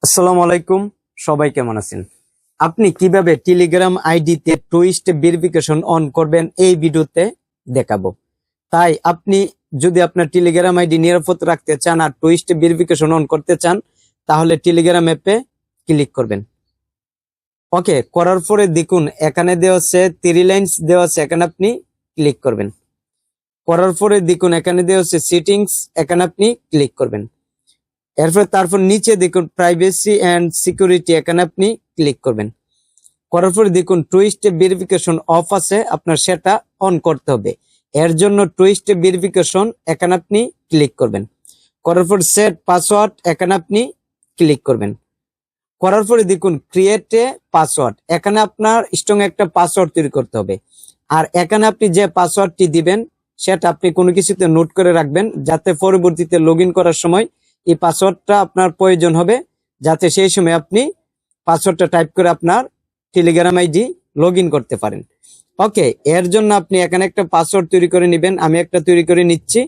আসসালামু আলাইকুম। সবাই কেমন আছেন? আপনি কিভাবে টেলিগ্রাম আইডিতে টুইস্ট ভেরিফিকেশন অন করবেন এই ভিডিওতে দেখাবো। তাই আপনি যদি আপনার টেলিগ্রাম আইডি নিরাপদ রাখতে চান আর টুইস্ট ভেরিফিকেশন অন করতে চান তাহলে টেলিগ্রাম অ্যাপে ক্লিক করবেন। ওকে, করার পরে দেখুন এখানে দেওয়া আছে 3 লাইনস দেওয়া আছে, এখানে আপনি ক্লিক করবেন। করার পরে দেখুন এখানে দেওয়া আছে সেটিংস, এখানে আপনি ক্লিক করবেন। তারপর নিচে দেখুন প্রাইভেসি এন্ড সিকিউরিটি, এখানে আপনি ক্লিক করবেন। করার পরে দেখুন টুইস্ট ভেরিফিকেশন অফ আছে, আপনার সেটা অন করতে হবে। এর জন্য টুইস্ট ভেরিফিকেশন এখানে আপনি ক্লিক করবেন। করার পর সেট পাসওয়ার্ড, এখানে আপনি ক্লিক করবেন। করার পরে দেখুন ক্রিয়েট এ পাসওয়ার্ড, এখানে আপনার স্ট্রং একটা পাসওয়ার্ড তৈরি করতে হবে। আর এখানে আপনি যে পাসওয়ার্ডটি দিবেন সেটা আপনি কোনো কিছুতে নোট করে রাখবেন, যাতে পরবর্তীতে লগ ইন করার সময় এই পাসওয়ার্ডটা আপনার প্রয়োজন হবে, যাতে সেই সময় আপনি পাসওয়ার্ডটা টাইপ করে আপনার টেলিগ্রাম আইডি লগ ইন করতে পারেন। ওকে, এর জন্য আপনি এখানে একটা পাসওয়ার্ড তৈরি করে নেবেন। আমি একটা তৈরি করে নিচ্ছি।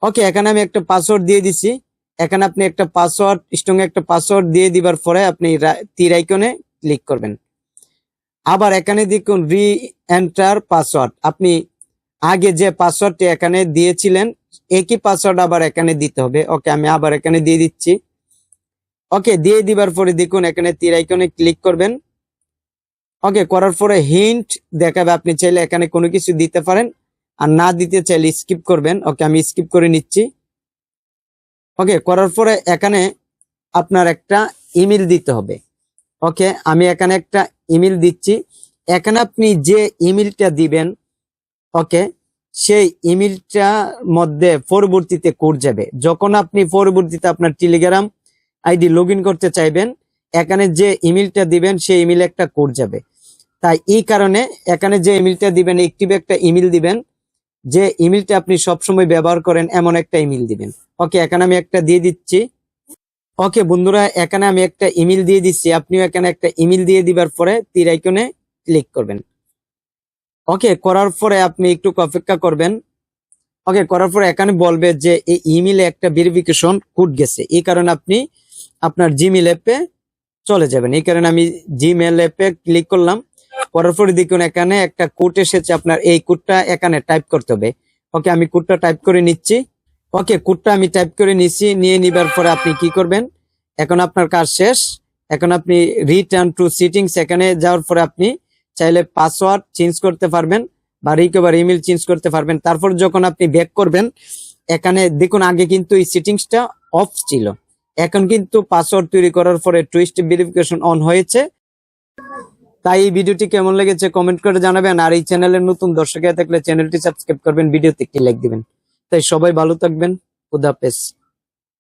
ওকে, এখানে আমি একটা পাসওয়ার্ড দিয়ে দিচ্ছি। এখানে আপনি একটা পাসওয়ার্ড স্ট্রং একটা পাসওয়ার্ড দিয়ে দিবার পরে আপনি তীর আইকনে ক্লিক করবেন। আবার এখানে দেখুন রি এন্টার পাসওয়ার্ড, আপনি আগে যে পাসওয়ার্ডটি এখানে দিয়েছিলেন একই পাসওয়ার্ড আবার এখানে দিতে হবে। ওকে, আমি আবার এখানে দিয়ে দিচ্ছি। ওকে, দিয়ে দিবার পরে দেখুন এখানে তীর আইকনে ক্লিক করবেন। ওকে, করার পরে হিন্ট দেখাবে, আপনি চাইলে এখানে কোনো কিছু দিতে পারেন, আর না দিতে চাইলে স্কিপ করবেন। ওকে, আমি স্কিপ করে নিচ্ছি। ওকে, করার পরে এখানে আপনার একটা ইমেল দিতে হবে। ওকে, আমি এখানে একটা ইমেল দিচ্ছি। এখানে আপনি যে ইমেলটা দিবেন, ওকে, সেই ইমেলটার মধ্যে পরবর্তীতে কোড যাবে। যখন আপনি পরবর্তীতে আপনার টেলিগ্রাম আইডি লগ ইন করতে চাইবেন, এখানে যে ইমেলটা দিবেন সেই ইমেলে একটা কোড যাবে। তাই এই কারণে এখানে যে ইমেলটা দিবেন একটিভ একটা ইমেল দিবেন, যে ইমেলটা আপনি সবসময় ব্যবহার করেন এমন একটা ইমেল দিবেন। ওকে, এখানে আমি একটা দিয়ে দিচ্ছি। ওকে বন্ধুরা, এখানে আমি একটা ইমেল দিয়ে দিচ্ছি, আপনিও এখানে একটা ইমেল দিয়ে দিবার পরে তীর আইকনে ক্লিক করবেন। ওকে, করার পরে আপনি একটু অপেক্ষা করবেন। ওকে, করার পরে এখানে বলবে যে এই ইমেইলে একটা ভেরিফিকেশন কোড গেছে, এই কারণে আপনি আপনার জিমেইল অ্যাপে চলে যাবেন। এই কারণে আমি জিমেইল অ্যাপে ক্লিক করলাম। করার পরে দেখুন এখানে একটা কোড এসেছে, আপনার এই কোডটা এখানে টাইপ করতে হবে। ওকে, আমি কোডটা টাইপ করে নিচ্ছি। ওকে, কোডটা আমি টাইপ করে নিচ্ছি। নিয়ে নিবার পরে আপনি কি করবেন, এখন আপনার কাজ শেষ। এখন আপনি রিটার্ন টু সেটিংস, এখানে যাওয়ার পরে আপনি চাইলে পাসওয়ার্ড চেঞ্জ করতে পারবেন বা রিকভার ইমেল চেঞ্জ করতে পারবেন। তারপর যখন আপনি ব্যাক করবেন, এখানে দেখুন আগে কিন্তু এই সেটিংসটা অফ ছিল, এখন কিন্তু পাসওয়ার্ড তৈরি করার পরে টুইস্ট ভেরিফিকেশন অন হয়েছে। তাই এই ভিডিওটি কেমন লেগেছে কমেন্ট করে জানাবেন। আর এই চ্যানেলের নতুন দর্শক হয়ে থাকলে চ্যানেলটি সাবস্ক্রাইব করবেন, ভিডিওতে একটি লাইক দিবেন। তাই সবাই ভালো থাকবেন। খুদা হাফেজ।